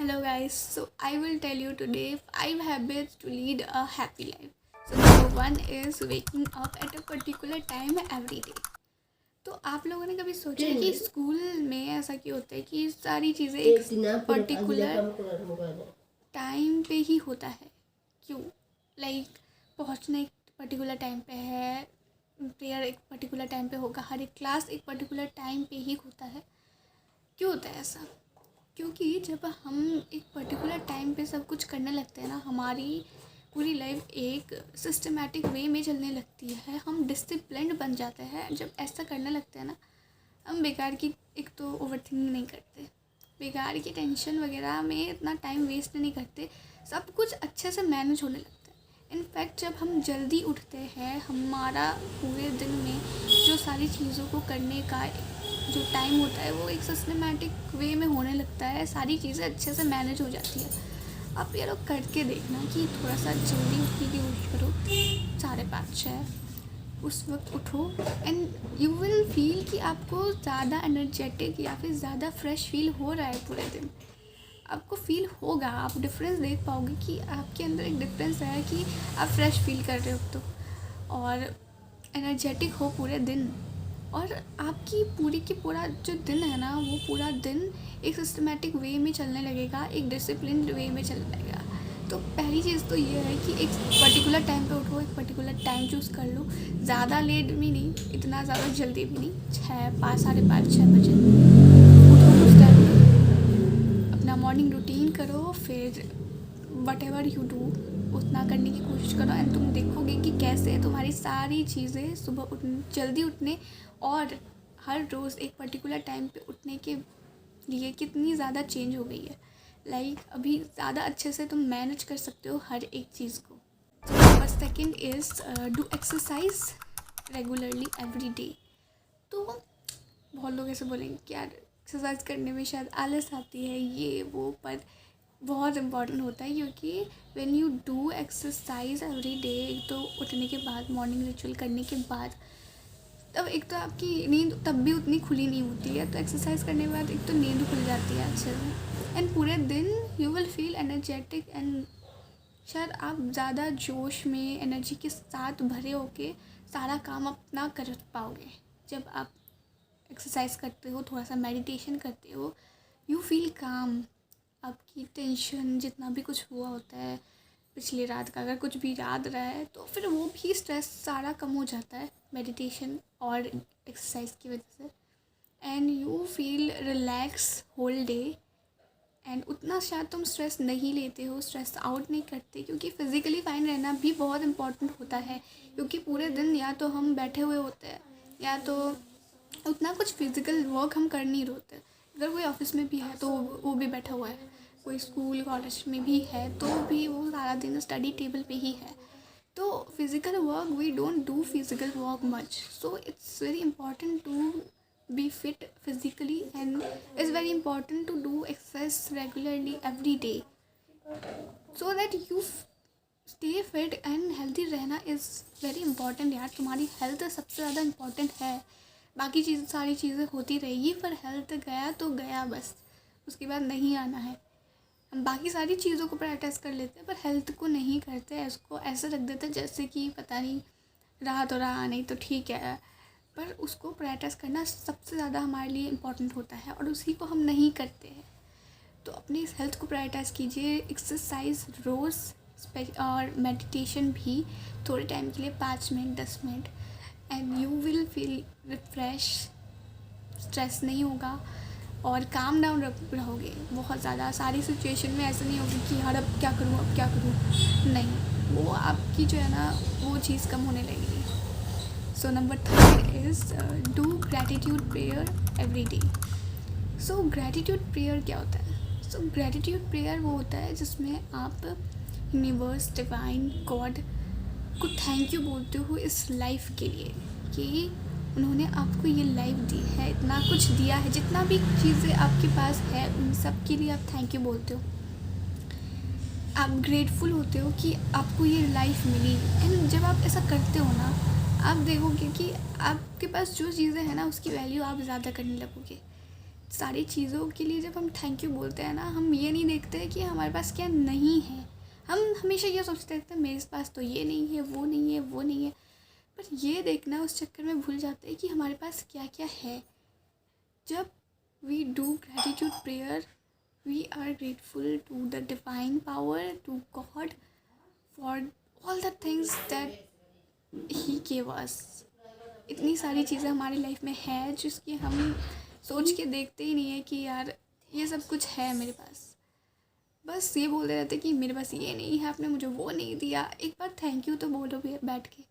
Hello guys, so I will tell you today 5 habits to lead a happy life. So number 1 is waking up at a particular time every day. तो आप लोगों ने कभी सोचा है कि school में ऐसा क्यों होता है कि सारी चीज़ें एक पर्टिकुलर टाइम पे ही होता है? क्यों? लाइक पहुंचना एक पर्टिकुलर टाइम पे है, प्रेयर एक पर्टिकुलर टाइम पे होगा, हर एक क्लास एक पर्टिकुलर टाइम पे ही होता है. क्यों होता है ऐसा? क्योंकि जब हम एक पर्टिकुलर टाइम पे सब कुछ करने लगते हैं ना, हमारी पूरी लाइफ एक सिस्टमेटिक वे में चलने लगती है. हम डिसिप्लिन्ड बन जाते हैं जब ऐसा करने लगते हैं ना. हम बेकार की एक तो ओवरथिंकिंग नहीं करते, बेकार की टेंशन वगैरह में इतना टाइम वेस्ट नहीं करते, सब कुछ अच्छे से मैनेज होने लगता है. इनफैक्ट जब हम जल्दी उठते हैं, हमारा पूरे दिन में जो सारी चीज़ों को करने का जो टाइम होता है वो एक सिस्टमेटिक वे में होने लगता है. सारी चीज़ें अच्छे से मैनेज हो जाती है. आप ये लोग करके देखना कि थोड़ा सा जल्दी उठने की कोशिश करो, 5:30-6 उस वक्त उठो एंड यू विल फील कि आपको ज़्यादा एनर्जेटिक या फिर ज़्यादा फ्रेश फील हो रहा है. पूरे दिन आपको फील होगा, आप डिफरेंस देख पाओगे कि आपके अंदर एक डिफरेंस है कि आप फ्रेश फील कर रहे हो तो, और एनर्जेटिक हो पूरे दिन. और आपकी पूरी की पूरा जो दिन है ना, वो पूरा दिन एक सिस्टमेटिक वे में चलने लगेगा, एक डिसिप्लिन्ड वे में चलने लगेगा. तो पहली चीज़ तो ये है कि एक पर्टिकुलर टाइम पे उठो, एक पर्टिकुलर टाइम चूज़ कर लो. ज़्यादा लेट भी नहीं, इतना ज़्यादा जल्दी भी नहीं. 5, 5:30, 6 बजे उठो. उस टाइम पे अपना मॉर्निंग रूटीन करो, फिर वट एवर यू डू उतना करने की कोशिश करो एंड तुम देखोगे कि कैसे तुम्हारी सारी चीज़ें सुबह जल्दी उठने और हर रोज़ एक पर्टिकुलर टाइम पे उठने के लिए कितनी ज़्यादा चेंज हो गई है. लाइक अभी ज़्यादा अच्छे से तुम मैनेज कर सकते हो हर एक चीज़ को. Number second is do exercise regularly every day. तो बहुत लोग ऐसे बोलेंगे कि यार एक्सरसाइज करने में शायद आलस आती है, ये वो, पर बहुत इम्पॉर्टेंट होता है. क्योंकि when you do exercise every day, तो उठने के बाद, मॉर्निंग रिचुअल करने के बाद, तब एक तो आपकी नींद तब भी उतनी खुली नहीं होती है. तो एक्सरसाइज करने के बाद एक तो नींद खुल जाती है अच्छे से एंड पूरे दिन you will feel energetic and शायद आप ज़्यादा जोश में, एनर्जी के साथ भरे होके सारा काम अपना कर पाओगे. जब आप एक्सरसाइज करते हो, थोड़ा सा मेडिटेशन करते हो, यू फील काम. आपकी टेंशन जितना भी कुछ हुआ होता है पिछली रात का, अगर कुछ भी याद रहा है तो फिर वो भी स्ट्रेस सारा कम हो जाता है मेडिटेशन और एक्सरसाइज की वजह से. And you feel relax whole day and उतना शायद तुम स्ट्रेस नहीं लेते हो, स्ट्रेस आउट नहीं करते. क्योंकि फ़िज़िकली फाइन रहना भी बहुत इम्पॉर्टेंट होता है. क्योंकि पूरे दिन या तो हम बैठे हुए होते हैं या तो उतना कुछ फिज़िकल वर्क हम कर नहीं रहे होते. अगर कोई ऑफिस में भी है तो वो भी बैठा हुआ है, कोई स्कूल कॉलेज में भी है तो भी वो सारा दिन स्टडी टेबल पे ही है. तो physical work, we don't do physical work much. So it's very important to be fit physically and it's very important to do exercise regularly every day so that you stay fit and healthy. रहना is very important यार. तुम्हारी health सबसे ज़्यादा important है. बाकी सारी चीज़ें होती रहेगी, पर हेल्थ गया तो गया बस, उसके बाद नहीं आना है. हम बाकी सारी चीज़ों को प्रायोरिटाइज कर लेते हैं पर हेल्थ को नहीं करते. इसको ऐसे रख देते हैं जैसे कि पता नहीं, रहा तो रहा, नहीं तो ठीक है. पर उसको प्रायोरिटाइज करना सबसे ज़्यादा हमारे लिए इम्पॉर्टेंट होता है और उसी को हम नहीं करते हैं. तो अपनी इस हेल्थ को प्रायोरिटाइज कीजिए. एक्सरसाइज रोज़ और मेडिटेशन भी थोड़े टाइम के लिए, 5 minute 10 minute, and you will feel refresh. Stress नहीं होगा और काम डाउन रहोगे बहुत ज़्यादा. सारी सिचुएशन में ऐसा नहीं होगी कि यार अब क्या करूँ, अब क्या करूँ, नहीं. वो आपकी जो है ना, वो चीज़ कम होने लगेगी. So number 3 is do gratitude prayer every day. So gratitude prayer क्या होता है? सो ग्रैटिट्यूड प्रेयर वो होता है जिसमें आप यूनिवर्स, डिवाइन, गॉड को थैंक यू बोलते हो इस लाइफ के लिए कि उन्होंने आपको ये लाइफ दी है, इतना कुछ दिया है, जितना भी चीज़ें आपके पास है उन सब के लिए आप थैंक यू बोलते हो. आप ग्रेटफुल होते हो कि आपको ये लाइफ मिली. एंड जब आप ऐसा करते हो ना, आप देखोगे कि आपके पास जो चीज़ें हैं ना, उसकी वैल्यू आप ज़्यादा करने लगोगे. सारी चीज़ों के लिए जब हम थैंक यू बोलते हैं ना, हम ये नहीं देखते कि हमारे पास क्या नहीं है। हम हमेशा ये सोचते रहते हैं मेरे पास तो ये नहीं है, वो नहीं है, वो नहीं है। पर ये देखना उस चक्कर में भूल जाते हैं कि हमारे पास क्या क्या है। जब we do gratitude prayer, we are grateful to the divine power, to God, for all the things that he gave us. इतनी सारी चीज़ें हमारी लाइफ में है जिसकी हम सोच के देखते ही नहीं है कि यार ये सब कुछ है मेरे पास। बस ये बोलते रहते कि मेरे पास ये नहीं है, आपने मुझे वो नहीं दिया। एक बार थैंक यू तो बोलो, भी बैठ के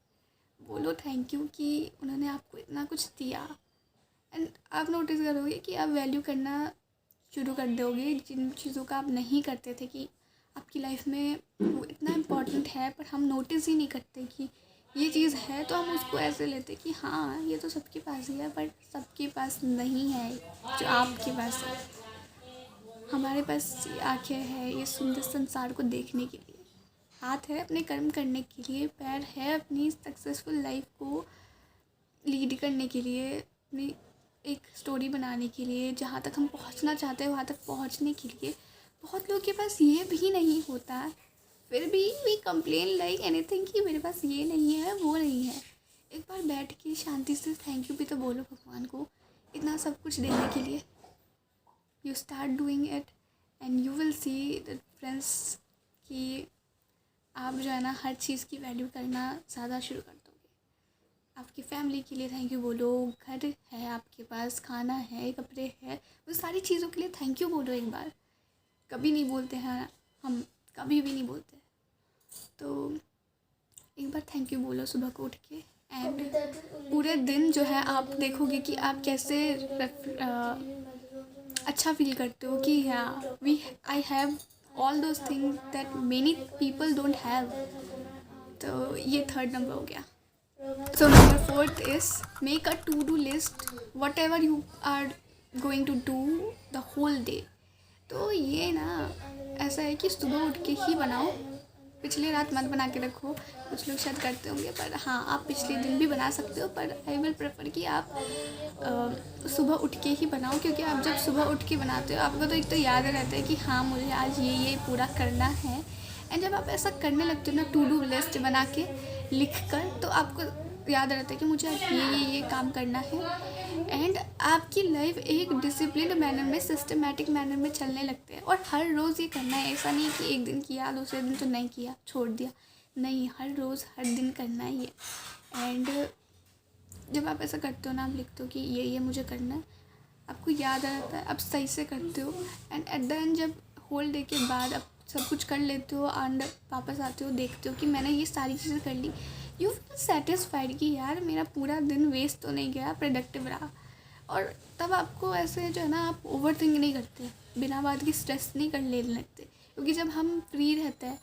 बोलो थैंक यू कि उन्होंने आपको इतना कुछ दिया। एंड आप नोटिस करोगे कि आप वैल्यू करना शुरू कर दोगे जिन चीज़ों का आप नहीं करते थे, कि आपकी लाइफ में वो इतना इम्पोर्टेंट है पर हम नोटिस ही नहीं करते कि ये चीज़ है। तो हम उसको ऐसे लेते कि हाँ ये तो सबके पास ही है, बट सबके पास नहीं है जो आपके पास है। हमारे पास ये आँखें हैं ये सुंदर संसार को देखने के लिए, हाथ है अपने कर्म करने के लिए, पैर है अपनी सक्सेसफुल लाइफ को लीड करने के लिए, अपनी एक स्टोरी बनाने के लिए, जहाँ तक हम पहुँचना चाहते हैं वहाँ तक पहुँचने के लिए। बहुत लोगों के पास ये भी नहीं होता, फिर भी वी कंप्लेन लाइक एनीथिंग कि मेरे पास ये नहीं है, वो नहीं है। एक बार बैठ के शांति से थैंक यू भी तो बोलो भगवान को इतना सब कुछ देने के लिए। You start doing it and you will see the difference कि आप जो है ना हर चीज़ की वैल्यू करना ज़्यादा शुरू कर दोगे। आपकी फैमिली के लिए थैंक यू बोलो, घर है आपके पास, खाना है, कपड़े हैं, वो सारी चीज़ों के लिए थैंक यू बोलो एक बार। कभी नहीं बोलते हैं हम, कभी भी नहीं बोलते। तो एक बार थैंक यू बोलो सुबह को उठ के, एंड पूरे दिन जो है आप देखोगे कि आप कैसे अच्छा फील करते हो कि हाँ I have all those things that many people don't have. तो ये थर्ड नंबर हो गया। So number fourth is make a to do list whatever you are going to do the whole day. तो ये ना ऐसा है कि सुबह उठ के ही बनाओ, पिछली रात मत बना के रखो। कुछ लोग शायद करते होंगे, पर हाँ आप पिछले दिन भी बना सकते हो, पर आई विल प्रेफर कि आप सुबह उठ के ही बनाओ। क्योंकि आप जब सुबह उठ के बनाते हो आपको तो एक तो याद रहता है कि हाँ मुझे आज ये पूरा करना है। एंड जब आप ऐसा करने लगते हो ना टू डू लिस्ट बना के लिख कर, तो आपको याद रहता है कि मुझे आज ये काम करना है। एंड आपकी लाइफ एक डिसिप्लिन मैनर में, सिस्टमेटिक मैनर में चलने लगते हैं। और हर रोज़ ये करना है, ऐसा नहीं कि एक दिन किया दूसरे दिन तो नहीं किया छोड़ दिया, नहीं, हर रोज़ हर दिन करना ही है। एंड जब आप ऐसा करते हो ना, आप लिखते हो कि ये मुझे करना है, आपको याद आ जाता है, आप सही से करते हो। एंड एट द एंड जब होल डे के बाद आप सब कुछ कर लेते हो एंड वापस आते हो, देखते हो कि मैंने ये सारी चीज़ें कर ली, यू फील सेटिस्फाइड कि यार मेरा पूरा दिन वेस्ट तो नहीं गया, प्रोडक्टिव रहा। और तब आपको ऐसे जो है ना आप ओवर थिंक नहीं करते, बिना बात की स्ट्रेस नहीं कर लेने लगते। क्योंकि जब हम फ्री रहते हैं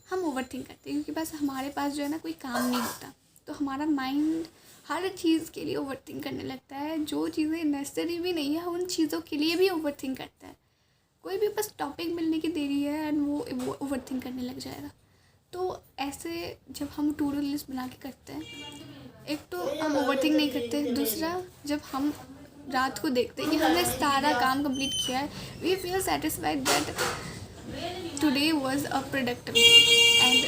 हम ओवर थिंक करते हैं, क्योंकि बस हमारे पास जो है ना कोई काम नहीं होता, तो हमारा माइंड हर चीज़ के लिए ओवर थिंक करने लगता है। जो चीज़ें नेसेसरी भी नहीं है उन चीज़ों के लिए भी ओवर थिंक करता है। कोई भी बस टॉपिक मिलने की देरी है एंड वो ओवर थिंक करने लग जाएगा। तो ऐसे जब हम टू डू लिस्ट बना के करते हैं, एक तो हम ओवर थिंक नहीं करते, दूसरा जब हम रात को देखते हैं कि हमने सारा काम कंप्लीट किया है, we feel satisfied that today was a productive day. And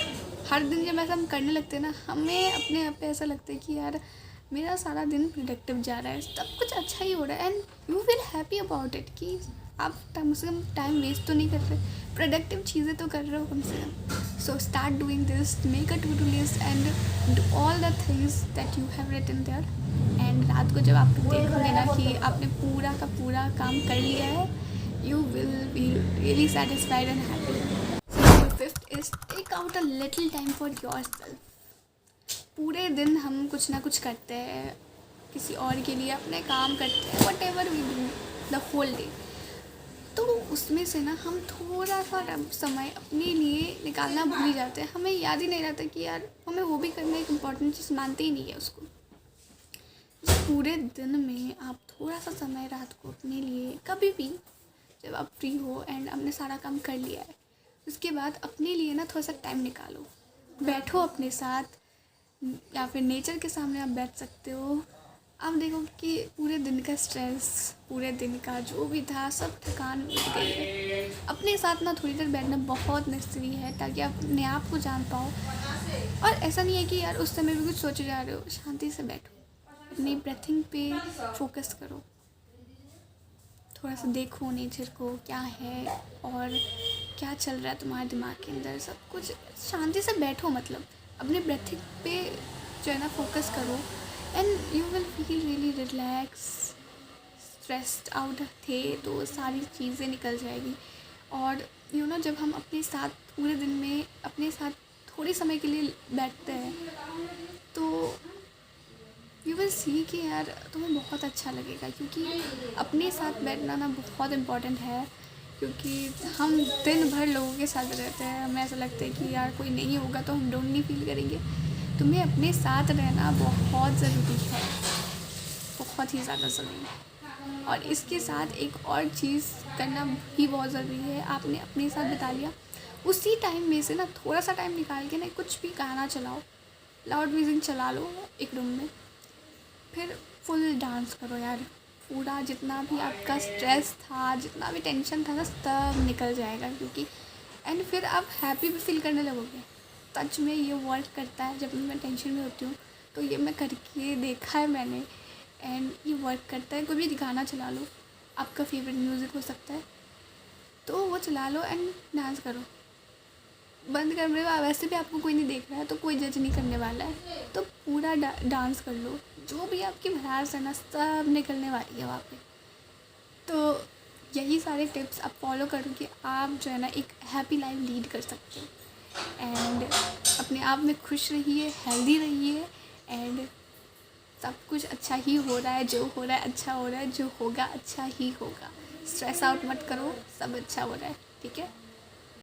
हर दिन जब ऐसा हम करने लगते हैं ना, हमें अपने आप पे ऐसा लगता है कि यार मेरा सारा दिन प्रोडक्टिव जा रहा है, सब कुछ अच्छा ही हो रहा है। And you feel happy about it कि आप कम से कम टाइम वेस्ट तो नहीं कर रहे, प्रोडक्टिव चीज़ें तो कर रहे हो कम से कम। So start doing this, make a to do list and do all the things that you have written there. And रात को जब आप देखोगे ना कि आपने पूरा का पूरा काम कर लिया है, you will be really satisfied and happy. So number 5 is take out a little time for yourself. पूरे दिन हम कुछ ना कुछ करते हैं, किसी और के लिए अपने काम करते हैं, whatever we do the whole day. तो उसमें से ना हम थोड़ा सा समय अपने लिए निकालना भूल जाते हैं। हमें याद ही नहीं रहता कि यार हमें वो भी करना एक इम्पॉर्टेंट चीज़, मानते ही नहीं है उसको। पूरे दिन में आप थोड़ा सा समय रात को अपने लिए, कभी भी जब आप फ्री हो एंड आपने सारा काम कर लिया है, उसके बाद अपने लिए ना थोड़ा सा टाइम निकालो, बैठो अपने साथ, या फिर नेचर के सामने आप बैठ सकते हो, आप देखोगे कि पूरे दिन का स्ट्रेस, पूरे दिन का जो भी था सब थकान मिट गई है। अपने साथ ना थोड़ी देर बैठना बहुत नेसेसरी है ताकि आप अपने आप को जान पाओ। और ऐसा नहीं है कि यार उस समय भी कुछ सोचे जा रहे हो, शांति से बैठो, अपनी ब्रीथिंग पे फोकस करो, थोड़ा सा देखो नेचर को क्या है और क्या चल रहा है तुम्हारे दिमाग के अंदर, सब कुछ शांति से बैठो, मतलब अपने ब्रीथिंग पे जो है ना फोकस करो and you will feel really relax. Stressed out थे तो सारी चीज़ें निकल जाएगी। और जब हम अपने साथ पूरे दिन में अपने साथ थोड़ी समय के लिए बैठते हैं तो यू विल सी कि यार तुम्हें बहुत अच्छा लगेगा, क्योंकि अपने साथ बैठना ना बहुत इम्पॉर्टेंट है। क्योंकि हम दिन भर लोगों के साथ रहते हैं, हमें ऐसा लगता है कि यार कोई नहीं होगा तो हम लोनली फील करेंगे। तुम्हें अपने साथ रहना बहुत ज़रूरी है, बहुत ही ज़्यादा ज़रूरी है। और इसके साथ एक और चीज़ करना भी बहुत ज़रूरी है। आपने अपने साथ बिता लिया, उसी टाइम में से ना थोड़ा सा टाइम निकाल के ना कुछ भी गाना चलाओ, लाउड म्यूज़िक चला लो एक रूम में, फिर फुल डांस करो यार। पूरा जितना भी आपका स्ट्रेस था, जितना भी टेंशन था ना, सब निकल जाएगा। क्योंकि एंड फिर आप हैप्पी भी फील करने लगोगे। सच में ये वर्क करता है। जब मैं टेंशन में होती हूँ तो ये मैं करके देखा है मैंने, एंड ये वर्क करता है। कोई भी गाना चला लो, आपका फेवरेट म्यूज़िक हो सकता है, तो वो चला लो एंड डांस करो। बंद करने का वैसे भी आपको कोई नहीं देख रहा है तो कोई जज नहीं करने वाला है, तो पूरा डांस कर लो। जो भी आपकी भड़ास है ना, सब निकलने वाली है वहाँ पे। तो यही सारे टिप्स आप फॉलो करो कि आप जो है ना एक हैप्पी लाइफ लीड कर सकते हो एंड अपने आप में खुश रहिए, हेल्दी रहिए एंड सब कुछ अच्छा ही हो रहा है। जो हो रहा है अच्छा हो रहा है, जो होगा अच्छा ही होगा। स्ट्रेस आउट मत करो, सब अच्छा हो रहा है, ठीक है।